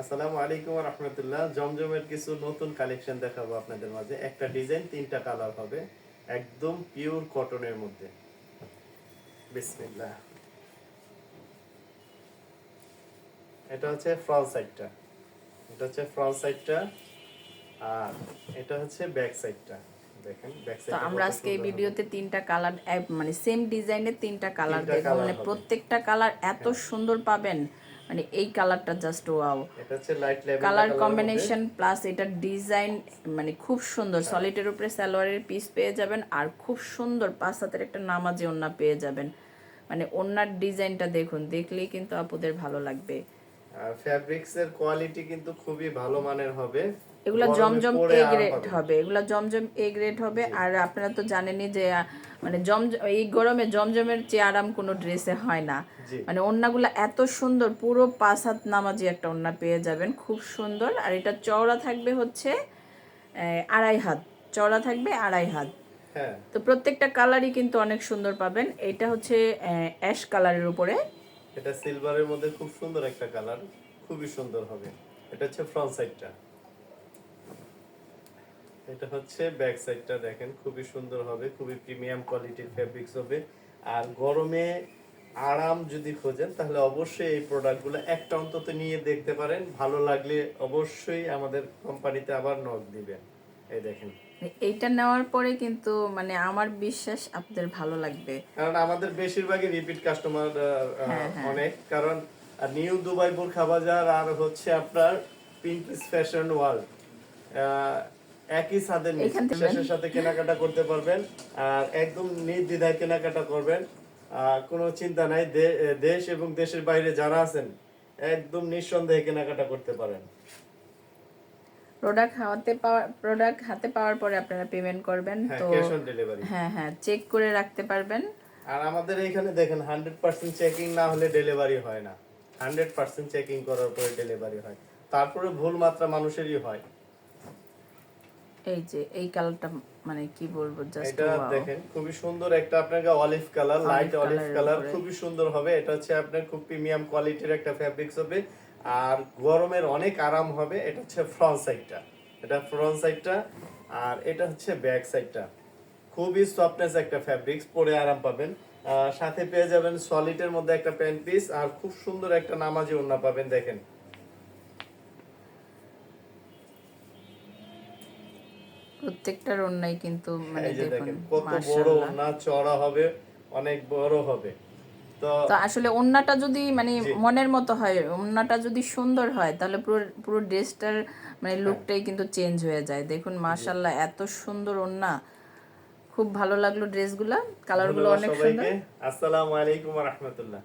আসসালামু আলাইকুম ওয়া রাহমাতুল্লাহ। জমজমের কিছু নতুন কালেকশন দেখাবো আপনাদের মাঝে। একটা ডিজাইন, তিনটা কালার হবে, একদম পিওর কটনের মধ্যে। বিসমিল্লাহ। এটা হচ্ছে ফ্রন্ট সাইডটা, এটা হচ্ছে ফ্রন্ট সাইডটা, আর এটা হচ্ছে ব্যাক সাইডটা। দেখেন ব্যাক তো সাইডটা আমরা কত আজকে এই সুন্দর হবে। ভিডিওতে তিনটা কালার মানে সেম ডিজাইনের তিনটা কালার তিনটা দেখবো, কালার মানে হবে। প্রত্যেকটা কালার এত হ্যাঁ, সুন্দর পাবেন, মানে এই কালারটা জাস্ট ওয়াও। এটা হচ্ছে লাইট ল্যাভেন্ডার কালার কালারের মধ্যে। কম্বিনেশন প্লাস এটার ডিজাইন মানে খুব সুন্দর, হ্যাঁ, সলিডের উপরে সালোয়ারের পিস পেয়ে যাবেন, আর খুব সুন্দর 5 হাতের একটা নামাজি ওড়না পেয়ে যাবেন। মানে ওড়নার ডিজাইনটা দেখুন, দেখলেই কিন্তু আপুদের ভালো লাগবে। আর ফ্যাব্রিক্স এর কোয়ালিটি কিন্তু খুবই ভালো মানের হবে। এগুলা গরমে জমজম পরে এ আরাম গ্রেড পাবেন। হবে, এগুলা জমজম এ গ্রেড হবে। জি, আর আপনারা তো জানেনই যে মানে এই গরমে জমজমের চেয়ে আরাম কোনো ড্রেসে হয় না। জি। মানে ওড়নাগুলো এত সুন্দর, পুরো 5 হাত নামাজি একটা ওড়না পেয়ে যাবেন, খুব সুন্দর। আর এটা চওড়া থাকবে হচ্ছে 2.5 হাত, চওড়া থাকবে 2.5 হাত। হ্যাঁ, তো প্রত্যেকটা কালারই কিন্তু অনেক সুন্দর পাবেন। এটা হচ্ছে অ্যাশ কালারের উপরে। এটা সিলভারের মধ্যে খুব সুন্দর একটা কালার, খুবই সুন্দর হবে। এটা হচ্ছে ফ্রন্ট সাইডটা, এটা হচ্ছে ব্যাক সাইডটা। দেখেন খুবই সুন্দর হবে, খুবই প্রিমিয়াম কোয়ালিটির ফেব্রিক্স হবে। আর গরমে আরাম যদি খোঁজেন তাহলে অবশ্যই এই প্রোডাক্টগুলো একটা অন্তত নিয়ে দেখতে পারেন। ভালো লাগলে অবশ্যই আমাদের কোম্পানিতে আবার নক দিবেন। এই দেখেন, এইটা নেওয়ার পরে কিন্তু মানে আমার বিশ্বাস আপনাদের ভালো লাগবে। কারণ আমাদের বেশিরভাগই রিপিট কাস্টমার হ্যাঁ, হ্যাঁ। অনেক। কারণ নিউ দুবাই বোরখা বাজার আর হচ্ছে আপনার পিঙ্কিস ফ্যাশন ওয়ার্ল্ড একই ছাদের নিচে, এইখান থেকে শেষের সাথে কেনাকাটা করতে পারবেন। আর একদম নির্দ্বিধায় কেনাকাটা করবেন, কোনো চিন্তা নাই। দেশ এবং দেশের বাইরে যারা আছেন একদম নিঃসন্দেহে কেনাকাটা করতে পারেন। প্রোডাক্ট হাতে পাওয়ার পরে আপনারা পেমেন্ট করবেন হ্যাঁ, তো। Cash on delivery. হ্যাঁ, হ্যাঁ, চেক করে রাখতে পারবেন। আর আমাদের এখানে দেখেন 100% চেকিং না হলে ডেলিভারি হয় না। 100% চেকিং করার পরে ডেলিভারি হয়। তারপরে ভুল মাত্রা মানুষেরই হয়। এই যে এই কালারটা মানে কি বলবো, জাস্ট এটা ওয়াও। দেখেন খুবই সুন্দর একটা আপনাকে olive colour, light olive olive কালারের কালার, উপরে। খুবই সুন্দর হবে। এটা হচ্ছে আপনার খুব প্রিমিয়াম কোয়ালিটির একটা ফেব্রিক্স হবে। আর গরমের অনেক আরাম হবে। এটা হচ্ছে ফ্রন্ট সাইডটা, এটা ফ্রন্ট সাইডটা। আর এটা হচ্ছে ব্যাক সাইডটা। খুবই সফটনেস একটা ফেব্রিক্স, পরে আরাম পাবেন। সাথে পেয়ে যাবেন সলিডের মধ্যে একটা প্যান্ট পিস, আর খুব সুন্দর একটা নামাজি ওড়না পাবেন। দেখেন প্রত্যেকটার ওড়নাই কিন্তু মানে এই যে দেখুন, দেখেন কত বড় মাশাআল্লাহ। ওড়না, চওড়া হবে, অনেক বড় হবে। তো তো আসলে ওড়নাটা যদি মানে জি, মনের মতো হয়, ওড়নাটা যদি সুন্দর হয়, তাহলে পুরো পুরো ড্রেসটার মানে হ্যাঁ, লুকটাই কিন্তু চেঞ্জ হয়ে যায়। দেখুন জি। মাশাআল্লাহ, এত সুন্দর ওড়না। খুব ভালো লাগলো ড্রেসগুলা, কালারগুলো ধন্যবাদ অনেক সুন্দর। সবাইকে। আসসালামু আলাইকুম ওয়া রাহমাতুল্লাহ।